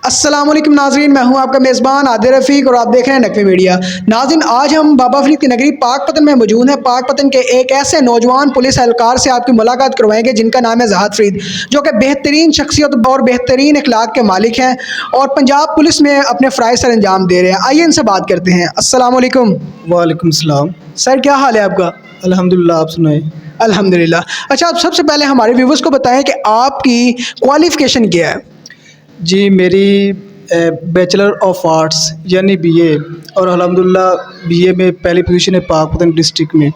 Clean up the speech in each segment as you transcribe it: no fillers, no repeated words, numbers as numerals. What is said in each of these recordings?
السلام علیکم ناظرین، میں ہوں آپ کا میزبان عادل رفیق اور آپ دیکھ رہے ہیں نقوی میڈیا۔ ناظرین، آج ہم بابا فرید کی نگری پاک پتن میں موجود ہیں۔ پاک پتن کے ایک ایسے نوجوان پولیس اہلکار سے آپ کی ملاقات کروائیں گے جن کا نام ہے زاہد فرید، جو کہ بہترین شخصیت اور بہترین اخلاق کے مالک ہیں اور پنجاب پولیس میں اپنے فرائض سر انجام دے رہے ہیں۔ آئیے ان سے بات کرتے ہیں۔ السلام علیکم۔ وعلیکم السلام۔ سر، کیا حال ہے آپ کا؟ الحمدللہ، آپ سنائیں۔ الحمدللہ۔ اچھا، آپ سب سے پہلے ہمارے ویورز کو بتائیں کہ آپ کی کوالیفیکیشن کیا ہے؟ جی، میری بیچلر آف آرٹس یعنی بی اے، اور الحمدللہ بی اے میں پہلی پوزیشن ہے پاک پتن ڈسٹرکٹ میں۔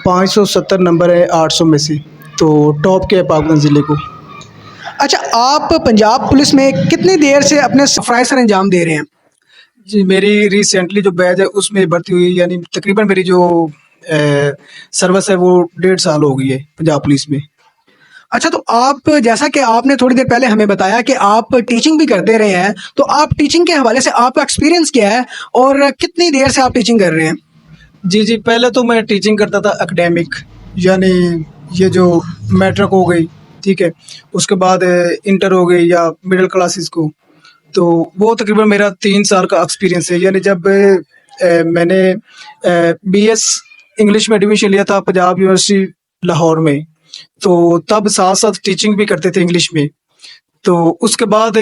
570 نمبر ہے 800 میں سے، تو ٹاپ کے ہے پاک پتن ضلع کو۔ اچھا، آپ پنجاب پولیس میں کتنی دیر سے اپنے فرائض سر انجام دے رہے ہیں؟ جی، میری ریسنٹلی جو بیچ ہے اس میں بھرتی ہوئی، یعنی تقریباً میری جو سروس ہے وہ 1.5 سال ہو گئی ہے پنجاب پولیس میں۔ اچھا، تو آپ جیسا کہ آپ نے تھوڑی دیر پہلے ہمیں بتایا کہ آپ ٹیچنگ بھی کرتے رہے ہیں، تو آپ ٹیچنگ کے حوالے سے آپ کا ایکسپیرینس کیا ہے اور کتنی دیر سے آپ ٹیچنگ کر رہے ہیں؟ جی، پہلے تو میں ٹیچنگ کرتا تھا اکیڈیمک، یعنی یہ جو میٹرک ہو گئی، ٹھیک ہے، اس کے بعد انٹر ہو گئی یا مڈل کلاسز کو، تو وہ تقریباً میرا 3 سال کا ایکسپیرینس ہے۔ یعنی جب میں نے بی ایس انگلش میں ایڈمیشن لیا تھا پنجاب یونیورسٹی لاہور میں، تو تب ساتھ ساتھ ٹیچنگ بھی کرتے تھے انگلش میں۔ تو اس کے بعد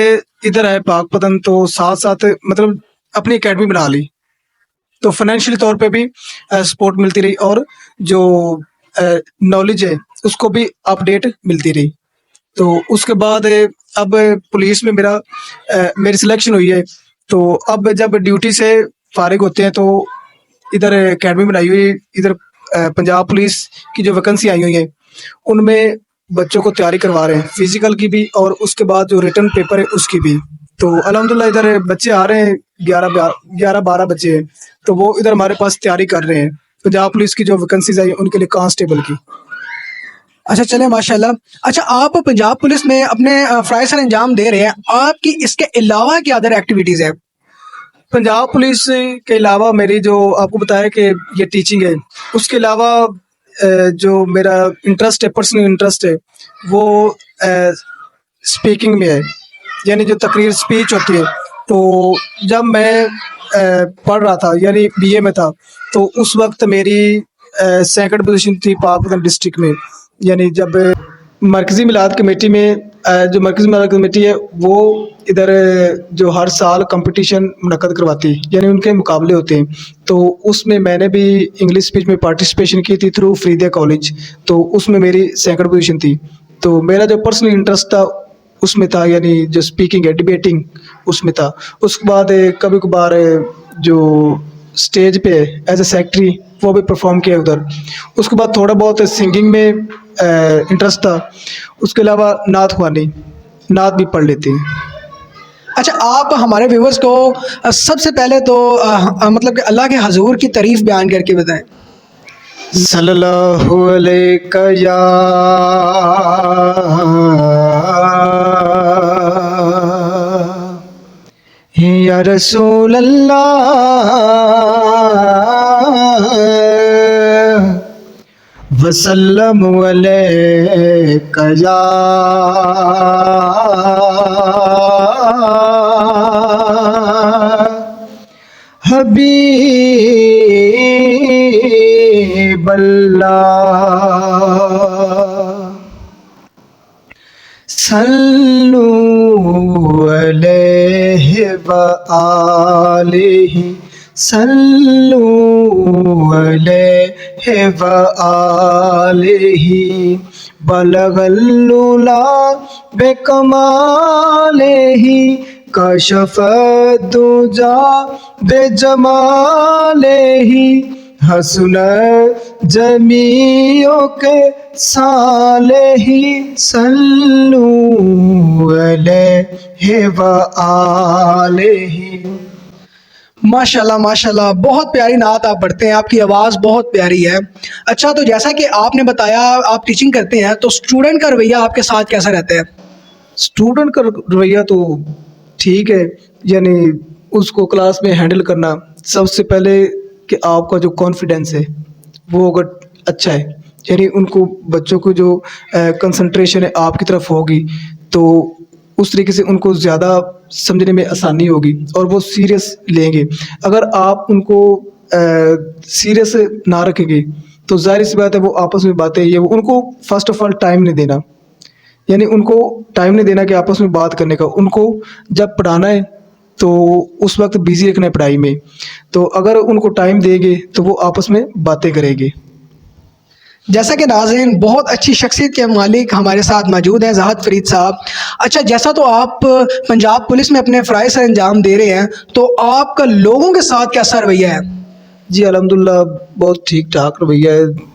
ادھر آئے پاک پتن، تو ساتھ ساتھ مطلب اپنی اکیڈمی بنا لی، تو فائنینشلی طور پہ بھی سپورٹ ملتی رہی اور جو نالج ہے اس کو بھی اپڈیٹ ملتی رہی۔ تو اس کے بعد اب پولیس میں میری سلیکشن ہوئی ہے، تو اب جب ڈیوٹی سے فارغ ہوتے ہیں تو ادھر اکیڈمی بنائی ہوئی، ادھر پنجاب پولیس کی جو ویکنسی آئی ہوئی ہے ان میں بچوں کو تیاری کروا رہے ہیں، فزیکل کی بھی اور اس کے بعد جو ریٹن پیپر ہے اس کی بھی۔ تو الحمدللہ ادھر بچے آ رہے ہیں، 11-12 بچے ہیں، تو وہ ادھر ہمارے پاس تیاری کر رہے ہیں پنجاب پولیس کی جو ویکنسیز آئی ان کے لیے کانسٹیبل کی۔ اچھا، چلیں، ماشاء اللہ۔ اچھا، آپ پنجاب پولیس میں اپنے فرائض سر انجام دے رہے ہیں، آپ کی اس کے علاوہ کیا ادر ایکٹیویٹیز ہے؟ پنجاب پولیس کے علاوہ میری جو آپ کو بتایا کہ یہ ٹیچنگ ہے، اس کے علاوہ جو میرا انٹرسٹ ہے، پرسنل انٹرسٹ ہے، وہ اسپیکنگ میں ہے، یعنی جو تقریر اسپیچ ہوتی ہے۔ تو جب میں پڑھ رہا تھا، یعنی بی اے میں تھا، تو اس وقت میری سیکنڈ پوزیشن تھی پاک پتن ڈسٹرکٹ میں۔ یعنی جب مرکزی میلاد کمیٹی میں جو مرکزی میلاد کمیٹی ہے وہ ادھر جو ہر سال کمپٹیشن منعقد کرواتی ہے، یعنی ان کے مقابلے ہوتے ہیں، تو اس میں نے بھی انگلش اسپیچ میں پارٹیسپیشن کی تھی تھرو فریدیہ کالج، تو اس میں میری سیکنڈ پوزیشن تھی۔ تو میرا جو پرسنل انٹرسٹ تھا اس میں تھا، یعنی جو اسپیکنگ ہے، ڈبیٹنگ، اس میں تھا۔ اس کے بعد کبھی کبھار جو اسٹیج پہ ایز اے سیکٹری وہ بھی پرفارم کیا ادھر۔ اس کے بعد تھوڑا بہت سنگنگ میں انٹرسٹ تھا، اس کے علاوہ نعت خوانی، نعت بھی پڑھ لیتے ہیں۔ اچھا، آپ ہمارے ویورز کو سب سے پہلے تو مطلب کہ اللہ کے حضور کی تعریف بیان کر کے بتائیں۔ صلی اللہ علیہ یا رسول اللہ وسلم علیہ یا حبیب اللہ، صلو علیہ وآلہ، صلو علیہ وآلہ، بلغ العلا بکمالہ، کشف الدجا بجمالہ، حسن جمیع کے صالح، صلو علیہ وآلہ۔ ماشاءاللہ ماشاءاللہ، بہت پیاری نعت آپ پڑھتے ہیں، آپ کی آواز بہت پیاری ہے۔ اچھا، تو جیسا کہ آپ نے بتایا آپ ٹیچنگ کرتے ہیں، تو اسٹوڈنٹ کا رویہ آپ کے ساتھ کیسا رہتا ہے؟ اسٹوڈنٹ کا رویہ تو ٹھیک ہے، یعنی اس کو کلاس میں ہینڈل کرنا، سب سے پہلے کہ آپ کا جو کانفیڈینس ہے وہ اگر اچھا ہے، یعنی ان کو بچوں کو جو کنسنٹریشن ہے آپ کی طرف ہوگی، تو اس طریقے سے ان کو زیادہ समझने में आसानी होगी और वो सीरियस लेंगे। अगर आप उनको सीरियस ना रखेंगे तो ज़ाहिर सी बात है वो आपस में बातें ये उनको फर्स्ट ऑफ ऑल टाइम नहीं देना, यानी उनको टाइम नहीं देना कि आपस में बात करने का। उनको जब पढ़ाना है तो उस वक्त बिजी रखना है पढ़ाई में, तो अगर उनको टाइम देंगे तो वो आपस में बातें करेंगे। जैसा कि नाज़रीन बहुत अच्छी शख्सियत के मालिक हमारे साथ मौजूद हैं ज़ाहद फरीद साहब। अच्छा, जैसा तो आप पंजाब पुलिस में अपने फ़राइज़ सर अंजाम दे रहे हैं, तो आपका लोगों के साथ कैसा रवैया है? जी अल्हम्दुलिल्लाह बहुत ठीक ठाक रवैया है।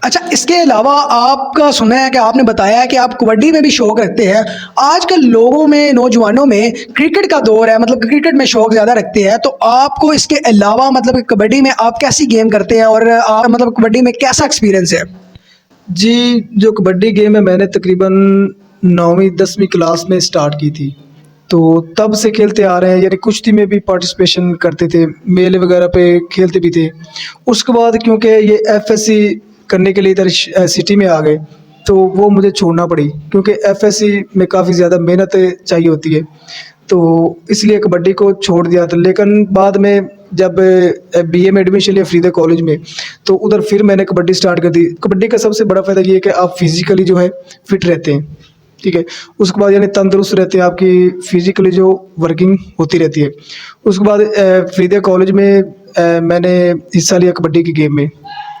अच्छा, इसके अलावा आपका सुना है कि आपने बताया है कि आप कबड्डी में भी शौक़ रखते हैं। आजकल लोगों में, नौजवानों में क्रिकेट का दौर है, मतलब क्रिकेट में शौक़ ज़्यादा रखते हैं, तो आपको इसके अलावा मतलब कबड्डी में आप कैसी गेम करते हैं और आप मतलब कबड्डी में कैसा एक्सपीरियंस है? जी, जो कबड्डी गेम है मैंने तकरीबन 9वीं 10वीं क्लास में स्टार्ट की थी, तो तब से खेलते आ रहे हैं। यानी कुश्ती में भी पार्टिसिपेशन करते थे, मेले वगैरह पे खेलते भी थे। उसके बाद क्योंकि ये एफएससी करने के लिए इधर सिटी में आ गए तो वो मुझे छोड़ना पड़ी, क्योंकि एफएससी में काफ़ी ज़्यादा मेहनत चाहिए होती है, तो इसलिए कबड्डी को छोड़ दिया था। लेकिन बाद में जब बीए में एडमिशन लिया फरीदा कॉलेज में, तो उधर फिर मैंने कबड्डी स्टार्ट कर दी। कबड्डी का सबसे बड़ा फ़ायदा ये है कि आप फिज़िकली जो है फिट रहते हैं, ठीक है। उसके बाद यानी तंदुरुस्त रहते हैं, आपकी फिज़िकली जो वर्किंग होती रहती है। उसके बाद फरीदा कॉलेज में मैंने हिस्सा लिया कबड्डी की गेम में,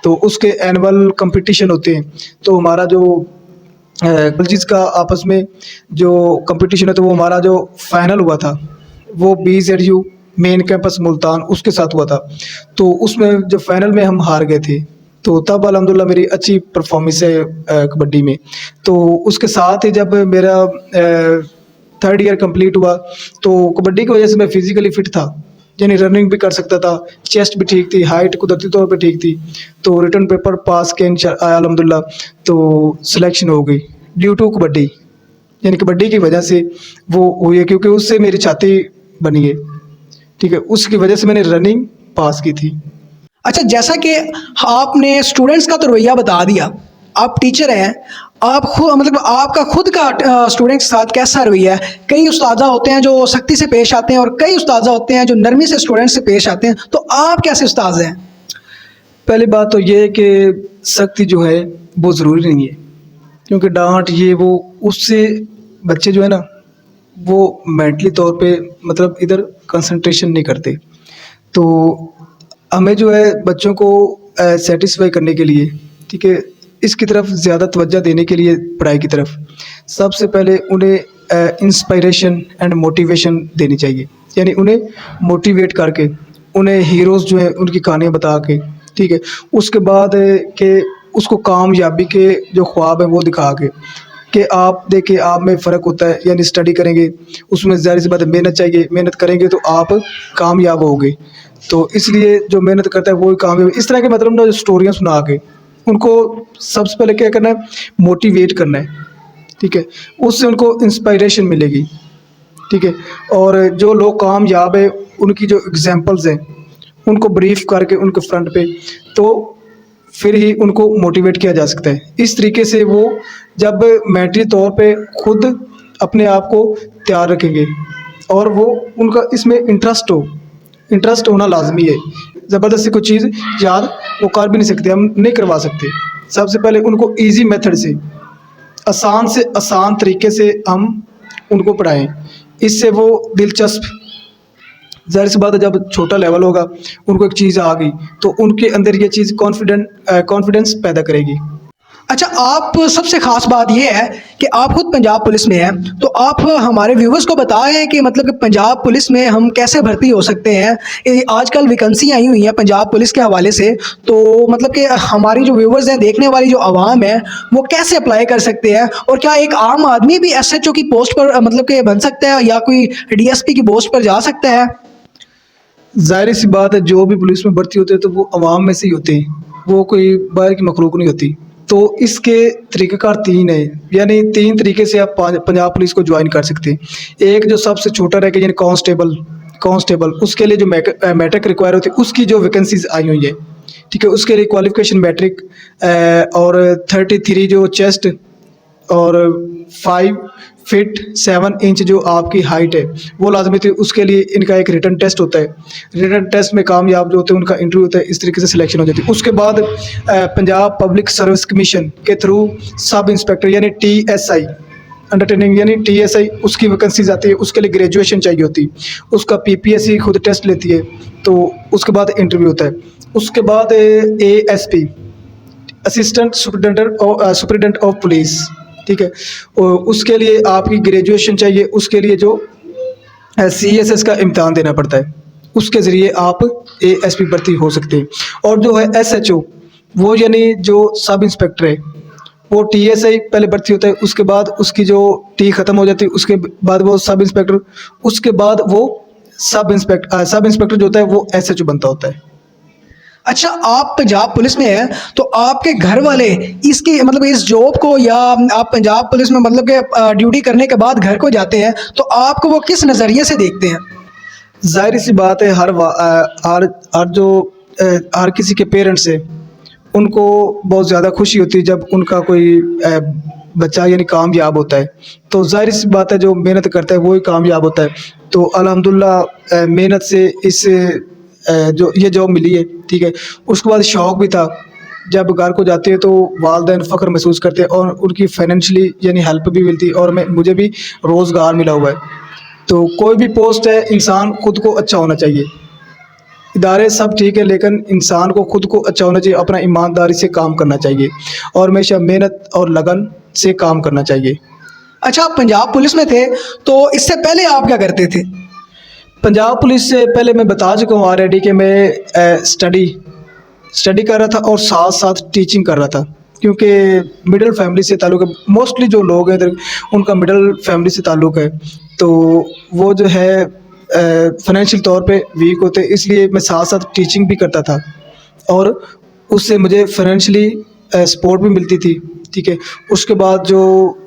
तो उसके एनुअल कंपटीशन होते हैं, तो हमारा जो चीज़ का आपस में जो कंपटीशन है, तो वो हमारा जो फाइनल हुआ था वो BZU मेन कैंपस मुल्तान उसके साथ हुआ था। तो उसमें जो फाइनल में हम हार गए थे, तो तब अल्हम्दुलिल्लाह मेरी अच्छी परफॉर्मेंस है कबड्डी में। तो उसके साथ ही जब मेरा 3rd ईयर कंप्लीट हुआ, तो कबड्डी की वजह से मैं फिज़िकली फिट था, यानी रनिंग भी कर सकता था, चेस्ट भी ठीक थी, हाइट कुदरती तौर पे ठीक थी। तो रिटन पेपर पास किया अल्हम्दुलिल्लाह, तो सिलेक्शन हो गई ड्यू टू कबड्डी, यानी कबड्डी की वजह से वो हुई है, क्योंकि उससे मेरी छाती बनी है, ठीक है। उसकी वजह से मैंने रनिंग पास की थी। अच्छा, जैसा कि आपने स्टूडेंट्स का तो रवैया बता दिया, आप टीचर हैं, आप खुद मतलब आपका खुद का स्टूडेंट्स के साथ कैसा रवैया है? कई उस्तादा होते हैं जो सख्ती से पेश आते हैं और कई उस्तादा होते हैं जो नरमी से स्टूडेंट्स से पेश आते हैं, तो आप कैसे उस्ताद हैं? पहली बात तो ये है कि सख्ती जो है वो ज़रूरी नहीं है, क्योंकि डांट ये वो उससे बच्चे जो है ना वो मेंटली तौर पे मतलब इधर कंसंट्रेशन नहीं करते। तो हमें जो है बच्चों को सेटिस्फाई करने के लिए, ठीक है, इसकी तरफ ज़्यादा तवज्जो देने के लिए पढ़ाई की तरफ सबसे पहले उन्हें इंस्पायरेशन एंड मोटिवेशन देनी चाहिए, यानी उन्हें मोटिवेट करके उन्हें हीरोज़ जो है उनकी कहानियाँ बता के, ठीक है। उसके बाद के उसको कामयाबी के जो ख्वाब है वो दिखा के कि आप देखिए आप में फ़र्क होता है, यानी स्टडी करेंगे उसमें ज़ाहिर सी बात है मेहनत चाहिए, मेहनत करेंगे तो आप कामयाब होगे। तो इसलिए जो मेहनत करता है वो ही कामयाब। इस तरह के मतलब ना जो स्टोरियाँ सुना के उनको सबसे पहले क्या करना है, मोटिवेट करना है, ठीक है। उससे उनको इंस्पायरेशन मिलेगी, ठीक है। और जो लोग कामयाब है उनकी जो एग्जांपल्स हैं उनको ब्रीफ करके उनके फ्रंट पे, तो फिर ही उनको मोटिवेट किया जा सकता है। इस तरीके से वो जब मेंटली तौर पे खुद अपने आप को तैयार रखेंगे और वो उनका इसमें इंटरेस्ट होना लाजमी है। ज़बरदस्ती कोई चीज़ याद वो कर भी नहीं सकते, हम नहीं करवा सकते। सबसे पहले उनको इजी मेथड से आसान तरीके से हम उनको पढ़ाएं, इससे वो दिलचस्प, ज़ाहिर सी बात है जब छोटा लेवल होगा उनको एक चीज़ आ गई तो उनके अंदर ये चीज़ कॉन्फिडेंस पैदा करेगी। अच्छा, आप सबसे ख़ास बात ये है कि आप खुद पंजाब पुलिस में हैं, तो आप हमारे व्यूवर्स को बताएं कि मतलब कि पंजाब पुलिस में हम कैसे भर्ती हो सकते हैं। आजकल वैकेंसी आई हुई है पंजाब पुलिस के हवाले से, तो मतलब कि हमारी जो व्यूवर्स हैं, देखने वाली जो आवाम है, वो कैसे अप्लाई कर सकते हैं? और क्या एक आम आदमी भी SHO की पोस्ट पर मतलब कि बन सकता है या कोई DSP की पोस्ट पर जा सकता है? ज़ाहिर सी बात है जो भी पुलिस में भर्ती होते हैं तो वो अवाम में से ही होते हैं, वो कोई बाहर की मखलूक नहीं होती। तो इसके तरीक़ेकार 3 है, यानी 3 तरीके से आप पंजाब पुलिस को ज्वाइन कर सकते हैं। एक जो सबसे छोटा रह गया यानी कांस्टेबल, उसके लिए जो मैट्रिक रिक्वायर होती है उसकी जो वैकेंसीज आई हुई है, ठीक है। उसके लिए क्वालिफिकेशन मैट्रिक और 33 जो चेस्ट और फीट 7 इंच जो आपकी हाइट है वो लाजमी थी। उसके लिए इनका एक रिटन टेस्ट होता है। रिटन टेस्ट में कामयाब जो होते हैं उनका इंटरव्यू होता है। इस तरीके से सिलेक्शन हो जाती है। उसके बाद पंजाब पब्लिक सर्विस कमीशन के थ्रू सब इंस्पेक्टर यानी TSI अंडरटेनिंग यानी TSI उसकी वैकेंसीज आती है। उसके लिए ग्रेजुएशन चाहिए होती है। उसका PPSC खुद टेस्ट लेती है। तो उसके बाद इंटरव्यू होता है। उसके बाद ASP assistant superintendent of police, ठीक है, और उसके लिए आपकी ग्रेजुएशन चाहिए। उसके लिए जो CSS का इम्तहान देना पड़ता है, उसके ज़रिए आप ASP भर्ती हो सकते हैं। और जो है SHO वो यानी जो सब इंस्पेक्टर है वो TSI पहले भर्ती होता है। उसके बाद उसकी जो T ख़त्म हो जाती है उसके बाद वो सब इंस्पेक्टर, उसके बाद वो सब इंस्पेक्टर जो होता है वो SHO बनता होता है। अच्छा, आप पंजाब पुलिस में हैं तो आपके घर वाले इसकी मतलब इस जॉब को, या आप पंजाब पुलिस में मतलब कि ड्यूटी करने के बाद घर को जाते हैं तो आपको वो किस नज़रिए से देखते हैं? जाहिर सी बात है हर किसी के पेरेंट्स है उनको बहुत ज़्यादा खुशी होती है जब उनका कोई बच्चा यानी कामयाब होता है। तो जाहिर सी बात है जो मेहनत करता है वही कामयाब होता है। तो अल्हम्दुलिल्लाह मेहनत से इस जो ये जॉब मिली है, ठीक है। उसके बाद शौक़ भी था। जब घर को जाते हैं तो वालिदैन फ़ख्र महसूस करते हैं और उनकी फाइनेंशियली यानी हेल्प भी मिलती है और मुझे भी रोज़गार मिला हुआ है। तो कोई भी पोस्ट है इंसान खुद को अच्छा होना चाहिए। इदारे सब ठीक है लेकिन इंसान को खुद को अच्छा होना चाहिए, अपना ईमानदारी से काम करना चाहिए और हमेशा मेहनत और लगन से काम करना चाहिए। अच्छा, आप पंजाब पुलिस में थे तो इससे पहले आप क्या करते थे? पंजाब पुलिस से पहले मैं बता चुका हूँ ऑलरेडी कि मैं स्टडी कर रहा था और साथ साथ टीचिंग कर रहा था, क्योंकि मिडिल फैमिली से ताल्लुक़ है। मोस्टली जो लोग हैं इधर उनका मिडिल फैमिली से ताल्लुक़ है, तो वो जो है फाइनेंशियल तौर पे वीक होते, इसलिए मैं साथ साथ टीचिंग भी करता था और उससे मुझे फाइनेंशियली सपोर्ट भी मिलती थी, ठीक है। उसके बाद जो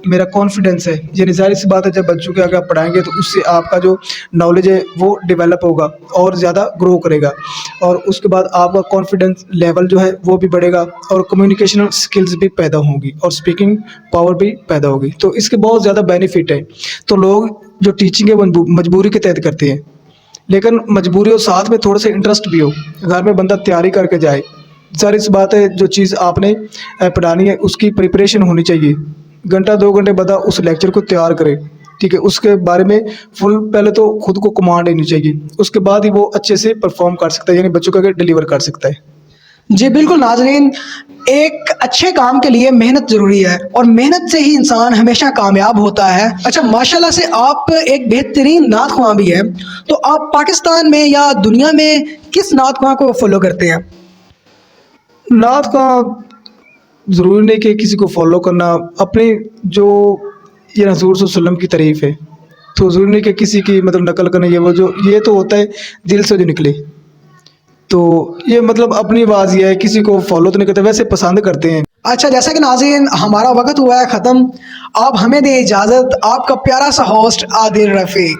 मेरा कॉन्फिडेंस है, यानी ज़ाहिर सी बात है जब बच्चों के आगे आप पढ़ाएंगे तो उससे आपका जो नॉलेज है वो डेवलप होगा और ज़्यादा ग्रो करेगा और उसके बाद आपका कॉन्फिडेंस लेवल जो है वो भी बढ़ेगा और कम्युनिकेशनल स्किल्स भी पैदा होंगी और स्पीकिंग पावर भी पैदा होगी। तो इसके बहुत ज़्यादा बेनिफिट है। तो लोग जो टीचिंग है वो मजबूरी के तहत करते हैं, लेकिन मजबूरी और साथ में थोड़ा सा इंटरेस्ट भी हो, घर में बंदा तैयारी करके जाए। ज़ाहिर सी बात है जो चीज़ आपने पढ़ानी है उसकी प्रिपरेशन होनी चाहिए। घंटा 2 घंटे बाद उस लेक्चर को तैयार करे, ठीक है। उसके बारे में फुल पहले तो खुद को कमांड लेनी चाहिए, उसके बाद ही वो अच्छे से परफॉर्म कर सकता है, यानी बच्चों को आगे डिलीवर कर सकता है। जी बिल्कुल नाज़रीन, एक अच्छे काम के लिए मेहनत ज़रूरी है और मेहनत से ही इंसान हमेशा कामयाब होता है। अच्छा, माशाल्लाह से आप एक बेहतरीन नात ख्वां भी हैं, तो आप पाकिस्तान में या दुनिया में किस नात ख्वां को फॉलो करते हैं? नात का ज़रूरी नहीं कि किसी को फॉलो करना, अपनी जो ये हज़ूर सल्लल्लाहु अलैहि वसल्लम की तारीफ़ है तो ज़रूरी नहीं कि किसी की मतलब नकल करना। ये तो होता है दिल से जो निकले, तो ये मतलब अपनी आवाज़ ये है, किसी को फॉलो तो नहीं करते, वैसे पसंद करते हैं। अच्छा, जैसा कि नाज़रीन हमारा वक्त हुआ है ख़त्म, आप हमें दें इजाज़त। आपका प्यारा सा होस्ट आदिल रफ़ीक।